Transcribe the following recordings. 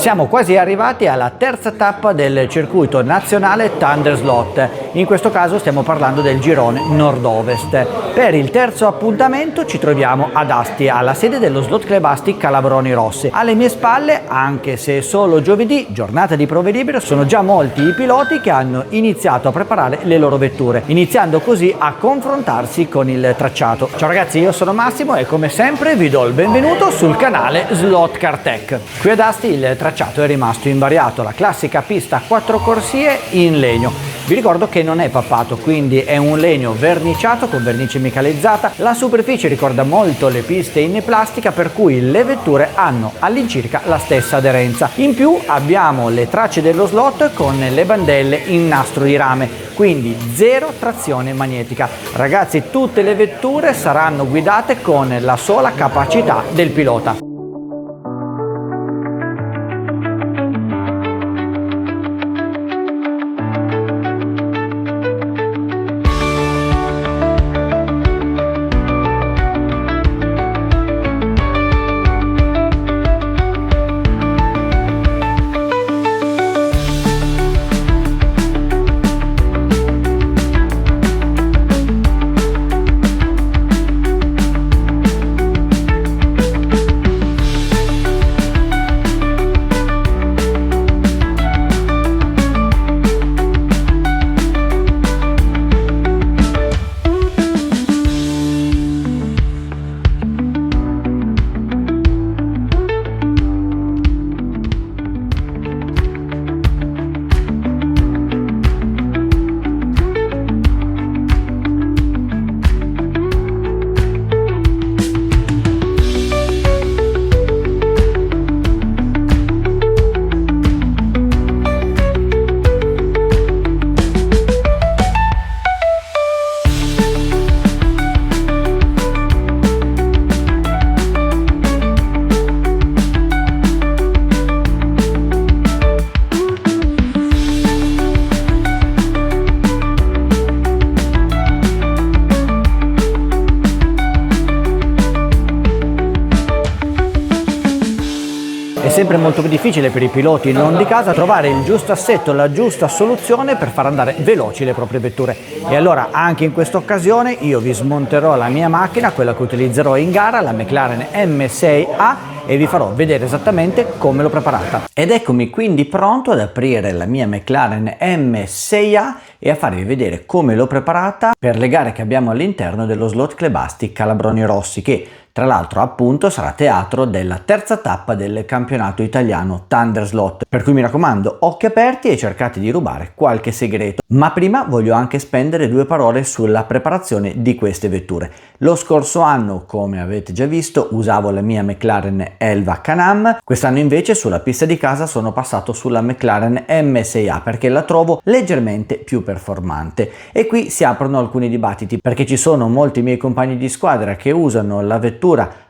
Siamo quasi arrivati alla terza tappa del circuito nazionale Thunder Slot. In questo caso stiamo parlando del girone nord-ovest. Per il terzo appuntamento ci troviamo ad Asti, alla sede dello Slot Club Asti Calabroni Rossi. Alle mie spalle, anche se solo giovedì, giornata di prove libere, sono già molti i piloti che hanno iniziato a preparare le loro vetture, iniziando così a confrontarsi con il tracciato. Ciao ragazzi, io sono Massimo e come sempre vi do il benvenuto sul canale Slot Car Tech. Qui ad Asti il tracciato è rimasto invariato, la classica pista a 4 corsie in legno. Vi ricordo che non è pappato, quindi è un legno verniciato con vernice micalizzata. La superficie ricorda molto le piste in plastica, per cui le vetture hanno all'incirca la stessa aderenza. In più abbiamo le tracce dello slot con le bandelle in nastro di rame, quindi zero trazione magnetica. Ragazzi, tutte le vetture saranno guidate con la sola capacità del pilota. È sempre molto difficile per i piloti non di casa trovare il giusto assetto, la giusta soluzione per far andare veloci le proprie vetture. E allora anche in questa occasione io vi smonterò la mia macchina, quella che utilizzerò in gara, la McLaren M6A, e vi farò vedere esattamente come l'ho preparata. Ed eccomi quindi pronto ad aprire la mia McLaren M6A e a farvi vedere come l'ho preparata per le gare che abbiamo all'interno dello Slot Club Asti Calabroni Rossi, che tra l'altro appunto sarà teatro della terza tappa del campionato italiano Thunder Slot, per cui mi raccomando, occhi aperti e cercate di rubare qualche segreto. Ma prima voglio anche spendere due parole sulla preparazione di queste vetture. Lo scorso anno, come avete già visto, usavo la mia McLaren Elva Can-Am, quest'anno invece sulla pista di casa sono passato sulla McLaren M6A perché la trovo leggermente più performante. E qui si aprono alcuni dibattiti, perché ci sono molti miei compagni di squadra che usano la vettura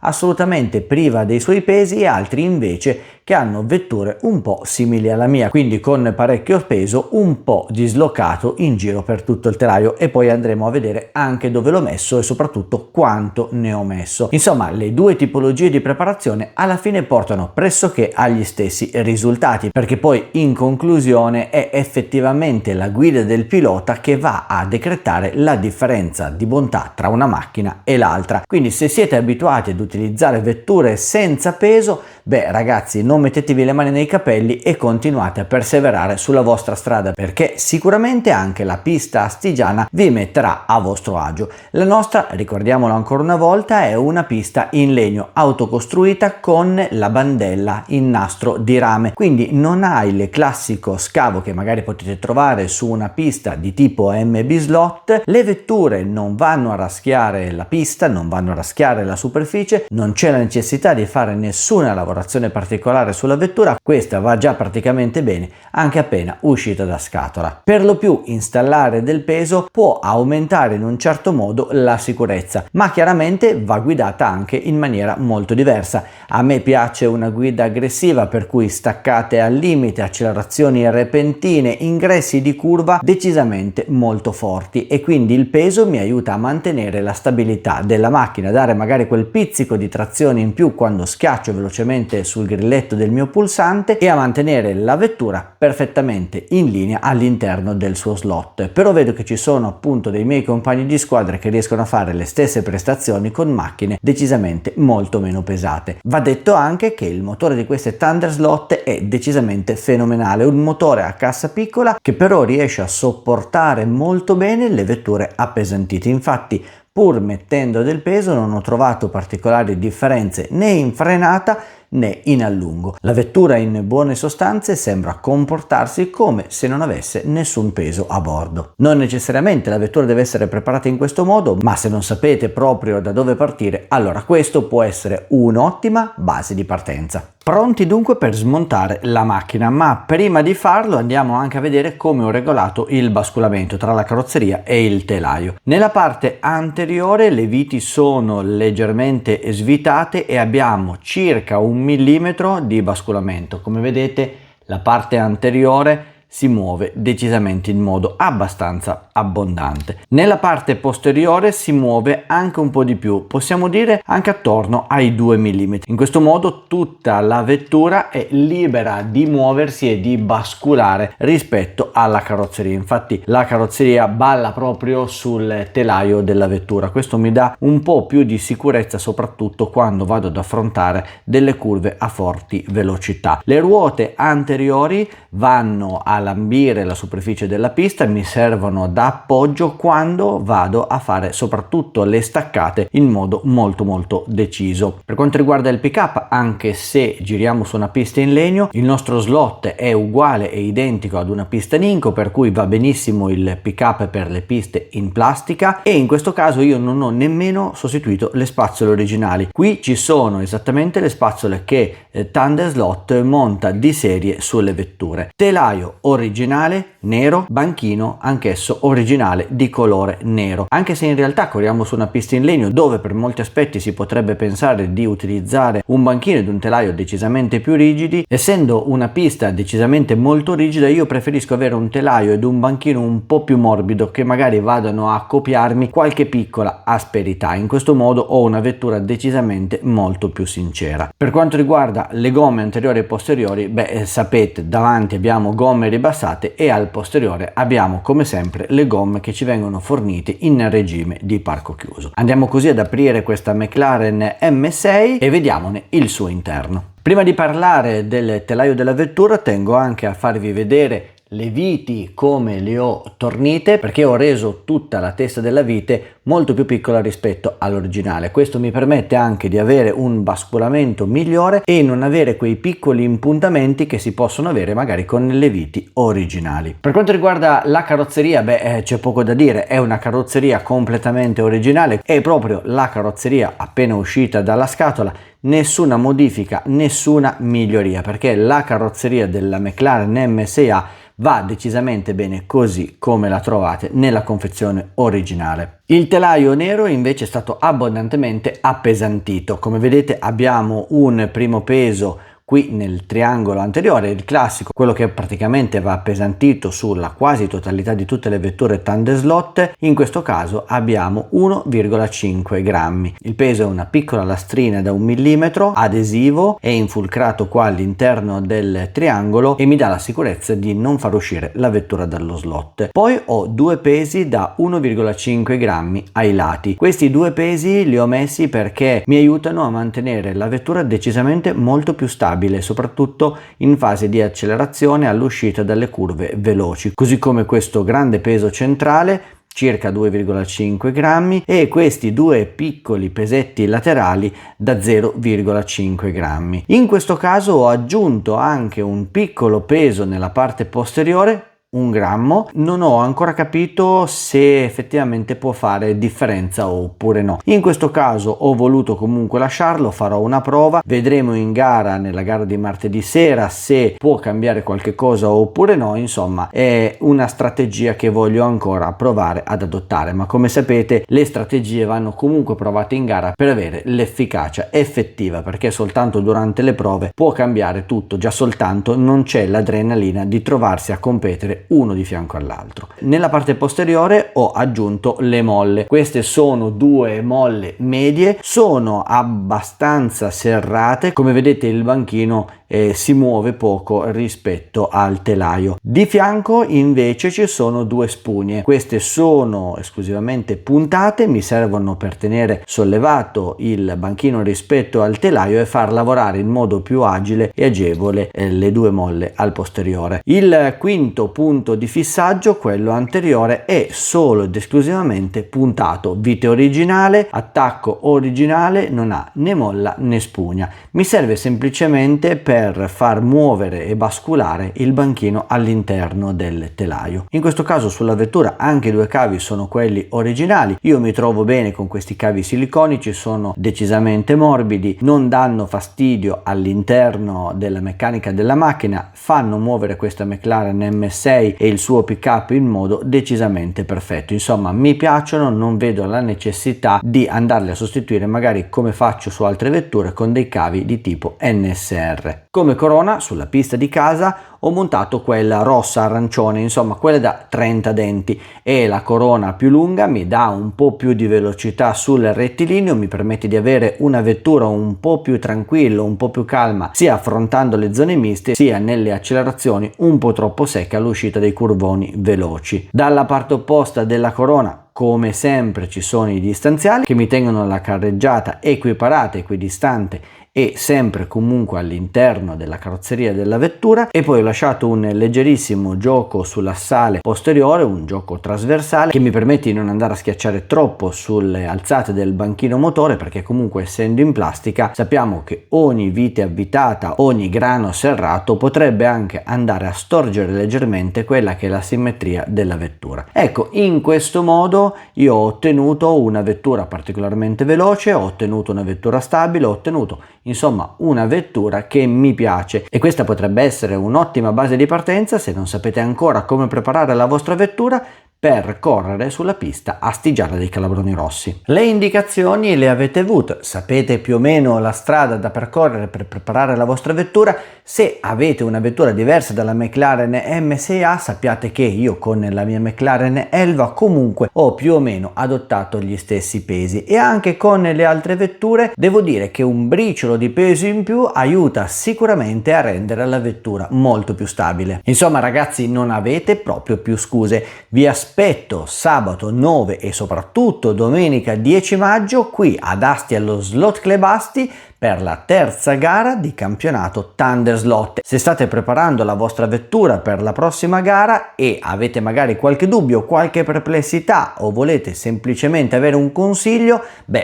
assolutamente priva dei suoi pesi e altri invece che hanno vetture un po' simili alla mia, quindi con parecchio peso, un po' dislocato in giro per tutto il telaio, e poi andremo a vedere anche dove l'ho messo e soprattutto quanto ne ho messo. Insomma, le due tipologie di preparazione alla fine portano pressoché agli stessi risultati, perché poi in conclusione è effettivamente la guida del pilota che va a decretare la differenza di bontà tra una macchina e l'altra. Quindi se siete abituati ad utilizzare vetture senza peso, beh ragazzi, non mettetevi le mani nei capelli e continuate a perseverare sulla vostra strada, perché sicuramente anche la pista astigiana vi metterà a vostro agio. La nostra, ricordiamolo ancora una volta, è una pista in legno autocostruita con la bandella in nastro di rame, quindi non ha il classico scavo che magari potete trovare su una pista di tipo MB Slot. Le vetture non vanno a raschiare la pista, non vanno a raschiare la superficie, non c'è la necessità di fare nessuna lavorazione particolare sulla vettura, questa va già praticamente bene anche appena uscita da scatola. Per lo più installare del peso può aumentare in un certo modo la sicurezza, ma chiaramente va guidata anche in maniera molto diversa. A me piace una guida aggressiva, per cui staccate al limite, accelerazioni repentine, ingressi di curva decisamente molto forti, e quindi il peso mi aiuta a mantenere la stabilità della macchina, dare magari quel pizzico pizzico di trazione in più quando schiaccio velocemente sul grilletto del mio pulsante e a mantenere la vettura perfettamente in linea all'interno del suo slot. Però vedo che ci sono appunto dei miei compagni di squadra che riescono a fare le stesse prestazioni con macchine decisamente molto meno pesate. Va detto anche che il motore di queste Thunder Slot è decisamente fenomenale, un motore a cassa piccola che però riesce a sopportare molto bene le vetture appesantite. Infatti, pur mettendo del peso, non ho trovato particolari differenze né in frenata né in allungo. La vettura in buone sostanze sembra comportarsi come se non avesse nessun peso a bordo. Non necessariamente la vettura deve essere preparata in questo modo, ma se non sapete proprio da dove partire, allora questo può essere un'ottima base di partenza. Pronti dunque per smontare la macchina, ma prima di farlo andiamo anche a vedere come ho regolato il basculamento tra la carrozzeria e il telaio. Nella parte anteriore le viti sono leggermente svitate e abbiamo circa 1 millimetro di basculamento. Come vedete, la parte anteriore si muove decisamente in modo abbastanza abbondante. Nella parte posteriore si muove anche un po' di più, possiamo dire anche attorno ai 2 mm. In questo modo tutta la vettura è libera di muoversi e di basculare rispetto alla carrozzeria. Infatti la carrozzeria balla proprio sul telaio della vettura. Questo mi dà un po' più di sicurezza, soprattutto quando vado ad affrontare delle curve a forti velocità. Le ruote anteriori vanno a lambire la superficie della pista, mi servono da appoggio quando vado a fare soprattutto le staccate in modo molto deciso. Per quanto riguarda il pick-up, anche se giriamo su una pista in legno, il nostro slot è uguale e identico ad una pista Ninco, per cui va benissimo il pick-up per le piste in plastica, e in questo caso io non ho nemmeno sostituito le spazzole originali. Qui ci sono esattamente le spazzole che Thunder Slot monta di serie sulle vetture. Telaio originale nero, banchino anch'esso originale di colore nero. Anche se in realtà corriamo su una pista in legno dove per molti aspetti si potrebbe pensare di utilizzare un banchino ed un telaio decisamente più rigidi, essendo una pista decisamente molto rigida io preferisco avere un telaio ed un banchino un po' più morbido che magari vadano a copiarmi qualche piccola asperità. In questo modo ho una vettura decisamente molto più sincera. Per quanto riguarda le gomme anteriori e posteriori, sapete, davanti abbiamo gomme ribassate e al posteriore abbiamo come sempre le gomme che ci vengono fornite in regime di parco chiuso. Andiamo così ad aprire questa McLaren M6 e vediamone il suo interno. Prima di parlare del telaio della vettura tengo anche a farvi vedere le viti come le ho tornite, perché ho reso tutta la testa della vite molto più piccola rispetto all'originale. Questo mi permette anche di avere un basculamento migliore e non avere quei piccoli impuntamenti che si possono avere magari con le viti originali. Per quanto riguarda la carrozzeria, c'è poco da dire, è una carrozzeria completamente originale, è proprio la carrozzeria appena uscita dalla scatola. Nessuna modifica, nessuna miglioria, perché la carrozzeria della McLaren M6A va decisamente bene così come la trovate nella confezione originale. Il telaio nero invece è stato abbondantemente appesantito. Come vedete abbiamo un primo peso qui nel triangolo anteriore, il classico, quello che praticamente va appesantito sulla quasi totalità di tutte le vetture Thunder Slot. In questo caso abbiamo 1,5 grammi. Il peso è una piccola lastrina da 1 millimetro, adesivo, è infulcrato qua all'interno del triangolo e mi dà la sicurezza di non far uscire la vettura dallo slot. Poi ho 2 pesi da 1,5 grammi ai lati. Questi 2 pesi li ho messi perché mi aiutano a mantenere la vettura decisamente molto più stabile, soprattutto in fase di accelerazione all'uscita dalle curve veloci, così come questo grande peso centrale circa 2,5 grammi e questi 2 piccoli pesetti laterali da 0,5 grammi. In questo caso ho aggiunto anche un piccolo peso nella parte posteriore, 1 grammo. Non ho ancora capito se effettivamente può fare differenza oppure no. In questo caso ho voluto comunque lasciarlo, farò una prova, vedremo in gara, nella gara di martedì sera, se può cambiare qualche cosa oppure no. Insomma, è una strategia che voglio ancora provare ad adottare, ma come sapete le strategie vanno comunque provate in gara per avere l'efficacia effettiva, perché soltanto durante le prove può cambiare tutto, già soltanto non c'è l'adrenalina di trovarsi a competere mettere uno di fianco all'altro. Nella parte posteriore ho aggiunto le molle. Queste sono due molle medie, sono abbastanza serrate, come vedete il banchino si muove poco rispetto al telaio. Di fianco invece ci sono due spugne, queste sono esclusivamente puntate, mi servono per tenere sollevato il banchino rispetto al telaio e far lavorare in modo più agile e agevole le due molle al posteriore. Il quinto punto di fissaggio, quello anteriore, è solo ed esclusivamente puntato, vite originale, attacco originale, non ha né molla né spugna, mi serve semplicemente per far muovere e basculare il banchino all'interno del telaio. In questo caso sulla vettura anche i due cavi sono quelli originali, io mi trovo bene con questi cavi siliconici, sono decisamente morbidi, non danno fastidio all'interno della meccanica della macchina, fanno muovere questa McLaren M6 e il suo pick-up in modo decisamente perfetto. Insomma, mi piacciono, non vedo la necessità di andarli a sostituire magari come faccio su altre vetture con dei cavi di tipo NSR. Come corona sulla pista di casa ho montato quella rossa arancione, insomma quella da 30 denti, e la corona più lunga mi dà un po' più di velocità sul rettilineo, mi permette di avere una vettura un po' più tranquilla, un po' più calma, sia affrontando le zone miste sia nelle accelerazioni un po' troppo secche all'uscita dei curvoni veloci. Dalla parte opposta della corona, come sempre, ci sono i distanziali che mi tengono la carreggiata equiparata, equidistante e sempre comunque all'interno della carrozzeria della vettura, e poi ho lasciato un leggerissimo gioco sull'assale posteriore, un gioco trasversale che mi permette di non andare a schiacciare troppo sulle alzate del banchino motore, perché comunque essendo in plastica sappiamo che ogni vite avvitata, ogni grano serrato potrebbe anche andare a storgere leggermente quella che è la simmetria della vettura. Ecco, in questo modo io ho ottenuto una vettura particolarmente veloce, ho ottenuto una vettura stabile, ho ottenuto insomma una vettura che mi piace, e questa potrebbe essere un'ottima base di partenza se non sapete ancora come preparare la vostra vettura per correre sulla pista a Stigiara dei Calabroni Rossi. Le indicazioni le avete avute, sapete più o meno la strada da percorrere per preparare la vostra vettura. Se avete una vettura diversa dalla McLaren M6A, sappiate che io con la mia McLaren Elva comunque ho più o meno adottato gli stessi pesi, e anche con le altre vetture devo dire che un briciolo di peso in più aiuta sicuramente a rendere la vettura molto più stabile. Insomma ragazzi, non avete proprio più scuse, vi aspetto sabato 9 e soprattutto domenica 10 maggio qui ad Asti allo Slot Club Asti per la terza gara di campionato Thunder Slot. Se state preparando la vostra vettura per la prossima gara e avete magari qualche dubbio, qualche perplessità o volete semplicemente avere un consiglio,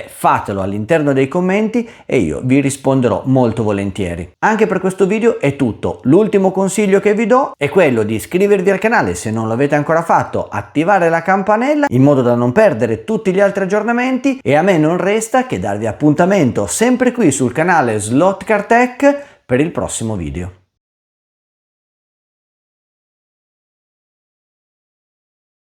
fatelo all'interno dei commenti e io vi risponderò molto volentieri. Anche per questo video è tutto. L'ultimo consiglio che vi do è quello di iscrivervi al canale se non l'avete ancora fatto, attivare la campanella in modo da non perdere tutti gli altri aggiornamenti, e a me non resta che darvi appuntamento sempre qui sul canale Slot Car Tech per il prossimo video.